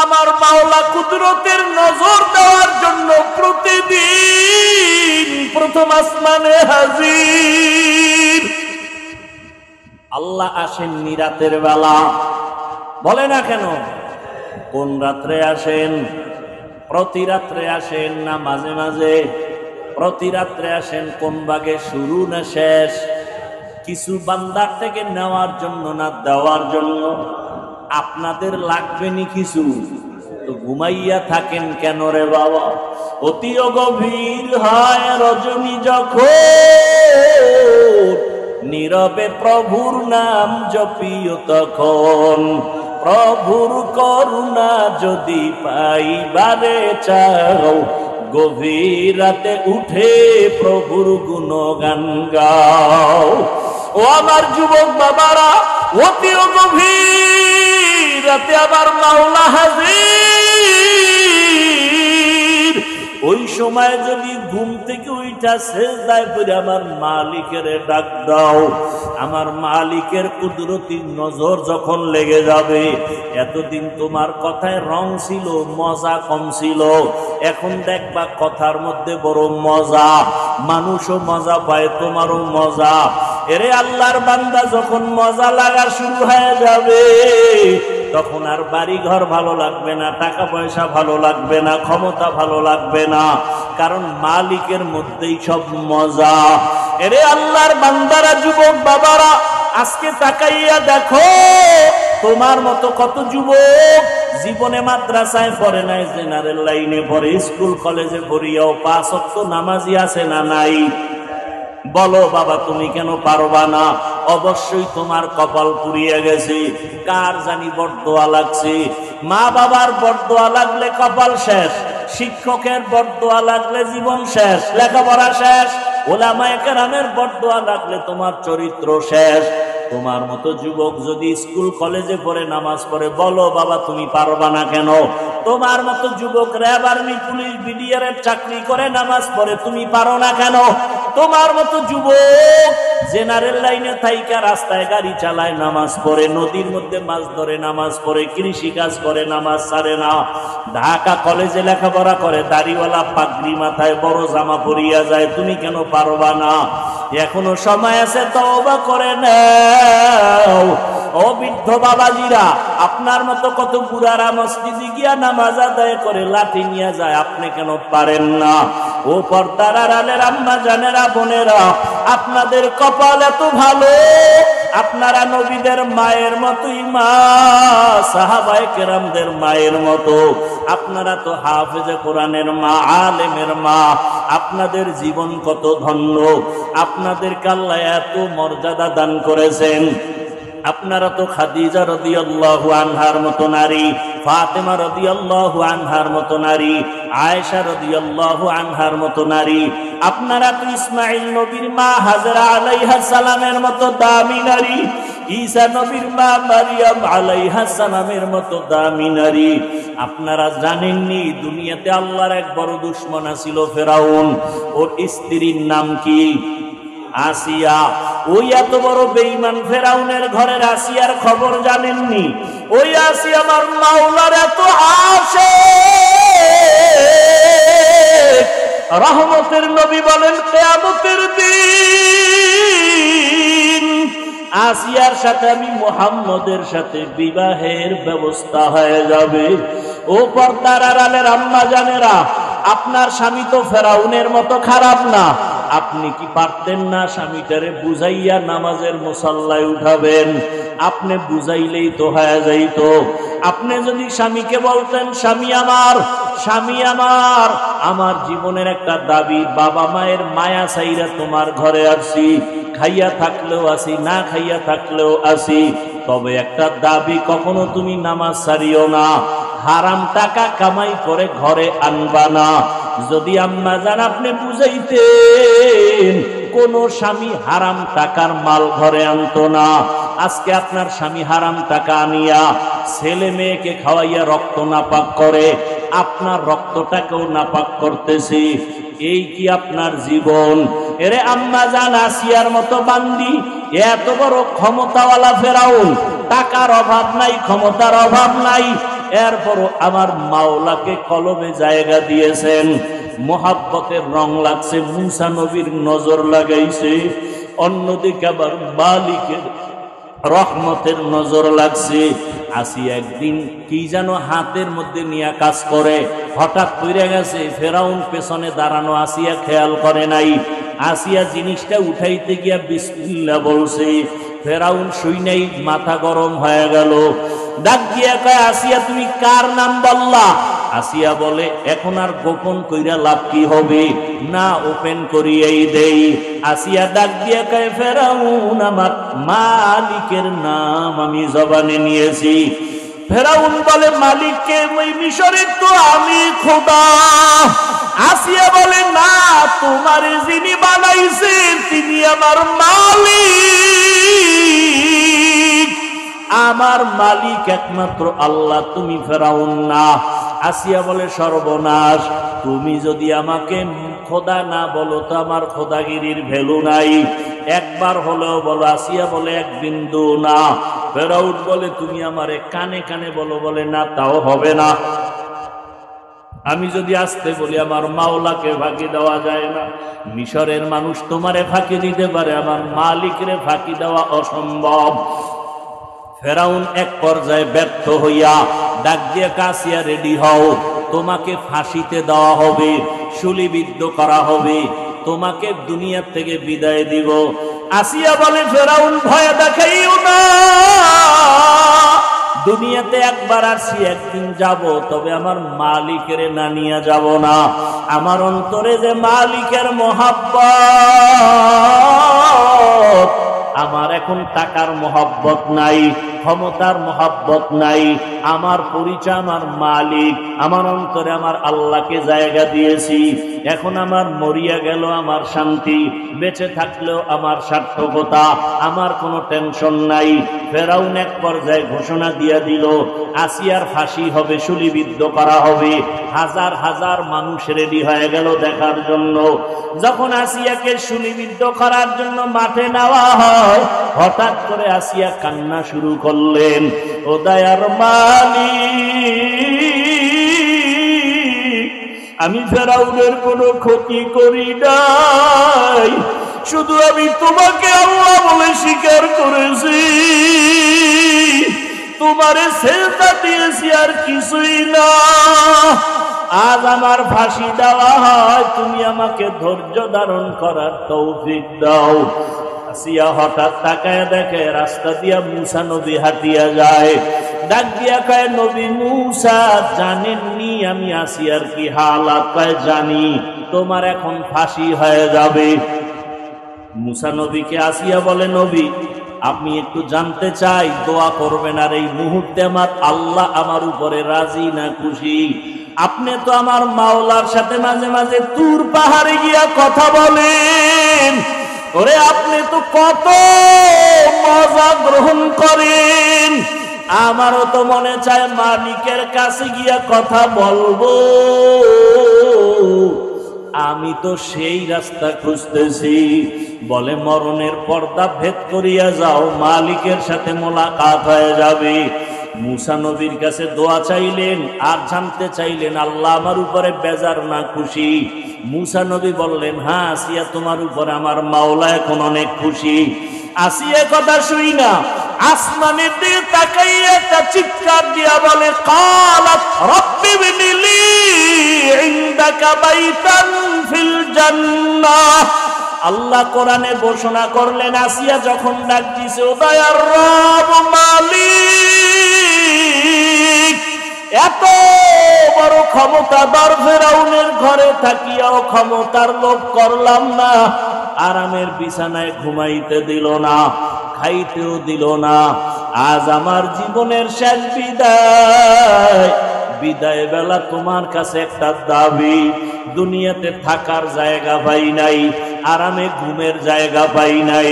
আমার মাওলা কুদরতের নজর দেওয়ার জন্য প্রতিদিন প্রথম আসমানে হাজির। আল্লাহ আসেননি রাতের বেলা, বলে না কেন? কোন রাত্রে আসেন? প্রতি রাত্রে আসেন না মাঝে মাঝে? প্রতি রাত্রে আসেন। কোন ভাগে, শুরু না শেষ? কিছু বান্দার থেকে নেওয়ার জন্য না দেওয়ার জন্য? আপনাদের লাগবে নি কিছু, তো ঘুমাইয়া থাকেন কেন রে বাবা? অতিও গভীর হয় রজনী যখন, নীরবে প্রভুর নাম জপিও তখন। প্রভুর করুণা যদি পাইবারে চাও, গভীর রাতে উঠে প্রভুর গুণগান গাও। ও আমার যুবক বাবারা, অতিও গভীর রাতে আবার মাওলা হাজির। ওই সময় যদি ঘুম থেকে উঠা সেজদায় পড়ে আমার মালিকের ডাক দাও, আমার মালিকের কুদরতি নজর যখন লেগে যাবে, এতদিন তোমার কথায় রং ছিল, মজা কম ছিল, এখন দেখবা কথার মধ্যে বড় মজা, মানুষও মজা পায়, তোমারও মজা। এরে আল্লাহর বান্দা, যখন মজা লাগা শুরু হয়ে যাবে, তখন আর বাড়ি ঘর ভালো লাগবে না, টাকা পয়সা ভালো লাগবে না, ক্ষমতা ভালো লাগবে না, কারণ মালিকের মধ্যেই সব মজা। এরে আল্লাহর বান্দারা, যুবক বাবারা, আজকে তাকাইয়া দেখো, তোমার মতো কত যুবক জীবনে মাদ্রাসায় পড়ে নাই, জেনারেল লাইনে পড়ে, স্কুল কলেজে পড়িয়াও 5 ওয়াক্ত নামাজি আছে না নাই? বলো বাবা, তুমি কেন পারবা না? অবশ্যই তোমার কপাল পুড়িয়ে গেছে। কার জানি বরদোয়া লাগছে। মা বাবার বরদোয়া লাগলে কপাল শেষ, শিক্ষকের বরদোয়া লাগলে জীবন শেষ, লেখাপড়া শেষ, ওলামায়ে কেরামের বরদোয়া লাগলে তোমার চরিত্র শেষ। তোমার মতো যুবক যদি স্কুল কলেজে পড়ে নামাজ পড়ে, বলো বাবা তুমি পারবা না কেন? তোমার মতো যুবক র্যাব, আর্মি, পুলিশ, বিডিআর এর চাকরি করে নামাজ পড়ে, তুমি পারো না কেন? তোমার মতো যুবক জেনারেল লাইনে থাইকা রাস্তায় গাড়ি চালায়, নামাজ পড়ে, নদীর মধ্যে মাছ ধরে নামাজ পড়ে, কৃষি কাজ করে, নামাজ ছাড়ে না, ঢাকা কলেজে লেখাপড়া করে, দাড়িওয়ালা পাগড়ি মাথায়, বড় জামা পরিয়া যায়, তুমি কেন পারবা না? এখনো সময় আছে, তওবা করে নাও। ও বৃদ্ধ বাবাজিরা, আপনার মতো কত বুড়ারা মসজিদে গিয়া নামাজ আদায় করে লাঠি নিয়ে যায়, আপনি কেন পারেন না? ও পর্দার আড়ালের আম্মা জানেরা, বোনেরা, আপনাদের কপাল এত ভালো, আপনারা নবীদের মায়ের মতোই মা, সাহাবায়ে কেরামদের মায়ের মতো। আপনারা তো হাফেজে কোরআনের মা, আলেমের মা। আপনাদের জীবন কত ধন্য, আপনাদেরকে আল্লাহ এত মর্যাদা দান করেছেন। আপনারা তো খাদিজা রাদিয়াল্লাহু আনহার মতো নারী, ফাতেমা রাদিয়াল্লাহু আনহার মতো নারী, আয়েশা রাদিয়াল্লাহু আনহার মতো নারী। আপনারা তো ইসমাঈল নবীর মা হাজরা আলাইহাস সালামের মতো দামি নারী, ঈসা নবীর মা মারিয়াম আলাইহাস সালামের মতো দামি নারী। আপনারা জানেননি দুনিয়াতে আল্লাহর এক বড় দুশমন ছিল ফেরাউন। ওর স্ত্রীর নাম কি? আসিয়া। ওই এত বড় বেঈমান ফেরাউনের ঘরের আসিয়ার খবর জানেননি? ওই আসিয়া আমার মাওলার এত আশিক, রহমতের নবী বলেন কিয়ামতের দিন আসিয়ার সাথে আমি মুহাম্মদের সাথে বিবাহের ব্যবস্থা হয়ে যাবে। ও পর্দার আড়ালের আম্মা জানেরা, আপনার স্বামী তো ফেরাউনের মতো খারাপ না। আপনি কি পারতেন না স্বামীটারে বুঝাইয়া নামাজের মুসাল্লায় উঠাবেন? আপনি বুঝাইলেই তো হয়ে যাইত। আপনি যদি স্বামীকে বলতেন, স্বামী আমার, স্বামী আমার, আমার জীবনের একটা দাবি, বাবা মায়ের মায়া চাইরা তোমার ঘরে আসি, খাইয়া থাকলেও আসি, না খাইয়া থাকলেও আসি, তবে একটা দাবি, কখনো তুমি নামাজ ছাড়িও না, হারাম টাকা কামাই করে ঘরে আনবা না। যদি আম্মা জান আপনি বুঝাইতেন, কোন স্বামী হারাম টাকার মাল ঘরে আনতো না। আজকে আপনার স্বামী হারাম টাকা আনিয়া ছেলে মেয়েকে খাওয়াইয়া রক্ত নাপাক করে, আপনার রক্তটাকেও নাপাক করতেছি। এই কি আপনার জীবন? এরে আম্মা জান, আসিয়ার মতো বান্দি, এত বড় ক্ষমতাওয়ালা ফেরাউন, টাকার অভাব নাই, ক্ষমতার অভাব নাই, এরপরও আমার মাওলাকে কলমে জায়গা দিয়েছেন। মোহাব্বতের রং লাগছে, মুসা নবীর নজর লাগাইছে। অন্যদিকে আবার মালিকের রহমতের নজর লাগছে। আসিয়া একদিন কি যেন হাতের মধ্যে নিয়ে কাজ করে, হঠাৎ পড়ে গেছে। ফেরাউন পেছনে দাঁড়ানো, আসিয়া খেয়াল করে নাই। আসিয়া জিনিসটা উঠাইতে গিয়া বিসমিল্লাহ বলছে। ফেরাউন শুই নাই, মাথা গরম হয়ে গেল। ডাক দিয়া কয়, আসিয়া তুমি কার নাম বললা? আসিয়া বলে, এখন আর গোপন কইরা লাভ কি হবে, না ওপেন করিয়াই দেই। আসিয়া ডাক দিয়া কয়, ফেরাউন আমার মালিকের নাম আমি জবানে নিয়েছি। ফেরাউন বলে, মালিককে? ওই মিশরের তো আমি খোদা। আসিয়া বলে, না, তোমার যিনি বানাইছেন তিনি আমার মালিক। আমার মালিক একমাত্র আল্লাহ, তুমি ফেরাউন না। আসিয়া বলে, সর্বনাশ, তুমি যদি আমাকে খোদা না বলো তো আমার খোদাগিরির ভ্যালু নাই। একবার হলেও বলো। আসিয়া বলে, এক বিন্দু না। ফেরাউন বলে, তুমি আমারে কানে কানে বলো। বলে, না, তাও হবে না। আমি যদি আসতে বলি আমার মাওলাকে ফাঁকি দেওয়া যায় না। মিশরের মানুষ তোমারে ফাঁকি দিতে পারে, আমার মালিকরে ফাঁকি দেওয়া অসম্ভব। ফেরাউন এক পর্যায়ে ব্যর্থ হইয়া ডাক দিয়ে, আসিয়া রেডি হও, তোমাকে ফাঁসিতে দেওয়া হবে, শুলিবিদ্ধ করা হবে, তোমাকে দুনিয়া থেকে বিদায় দিব। আসিয়া বলে, ফেরাউন ভয় দেখাইও না, দুনিয়াতে একবার আসি, একদিন যাব, তবে আমার মালিকের না নিয়ে যাব না। আমার অন্তরে যে মালিকের মহাব্বত, আমার এখন টাকার মহাব্বত নাই, ক্ষমতার মহাব্বত নাই। আমার পরিচয় আমার মালিক, আমার অন্তরে আমার আল্লাহকে জায়গা দিয়েছি। এখন আমার মরিয়া গেল আমার শান্তি, বেঁচে থাকলেও আমার সার্থকতা, আমার কোনো টেনশন নাই। ফেরাউন এক পর্যায়ে ঘোষণা দিয়া দিল, আসিয়ার ফাঁসি হবে, শুলিবিদ্ধ করা হবে। হাজার হাজার মানুষ রেডি হয়ে গেল দেখার জন্য। যখন আসিয়াকে শুলিবিদ্ধ করার জন্য মাঠে নেওয়া হয়, হঠাৎ করে আসিয়া কান্না শুরু করলেন, ও দয়ার মালিক, আমি ফেরাউনের কোনো ক্ষতি করি নাই, শুধু আমি তোমাকে আল্লাহ বলে স্বীকার করেছি, তোমারে সেজদা দিয়েছি, আর কিছুই না। আজ আমার ফাঁসি দেওয়া হয়, তুমি আমাকে ধৈর্য ধারণ করার তৌফিক দাও। আসিয়া হঠাৎ তাকায় দেখে রাস্তা দিয়া মুসা নবী হাঁটিয়া যায়। ডাক দিয়া কয়, নবী মুসা, জানেননি আমি আসিয়ার কি হালাত? কয়, জানি, তোমার এখন ফাঁসি হয়ে যাবে। মুসা নবীকে আসিয়া বলে, নবী, আপনি একটু জানতে চাই, দোয়া করবেন, আর এই মুহূর্তে আমার আল্লাহ আমার উপরে রাজি না খুশি? আপনি তো আমার মাওলার সাথে মাঝে মাঝে তুর পাহাড়ে গিয়া কথা বলেন, ওরে আপনি তো কত মজা গ্রহণ করেন। আমারও তো মনে চায় মালিকের কাছে গিয়া কথা বলবো, আমি তো সেই রাস্তা খুঁজতেছি। বলে, মরণের পর্দা ভেদ করিয়া যাও, মালিকের সাথে মোলাকাত হয়ে যাবে। মুসা নবীর কাছে দোয়া চাইলেন, আর জানতে চাইলেন আল্লাহ আমার উপরে বেজার না খুশি? মুসা নবী বললেন, হ্যাঁ আসিয়া, তোমার উপরে আমার মাওলা এখন অনেক খুশি। আসিয়া কথা শুই না আসমানের দিকে তাকাইয়া একটা চিৎকার দিয়া বলে, কালাত রব্বি বিনিলি ইনদাকা বাইতান ফিল জান্নাহ। আল্লাহ কোরআনে ঘোষণা করলেন, আসিয়া যখন ডাক দিছে, ও দয়ার রব মালিক, এত বড় ক্ষমতাধর ফেরাউনের ঘরে থাকিয়াও ক্ষমতার লোভ করলাম না, আরামের বিছানায় ঘুমাইতে দিল না, খাইতেও দিল না। আজ আমার জীবনের শেষ বিদায়, বিদায় বেলা তোমার কাছে একটা দাবি, দুনিয়াতে থাকার জায়গা পাই নাই, আরামে ঘুমের জায়গা পাই নাই।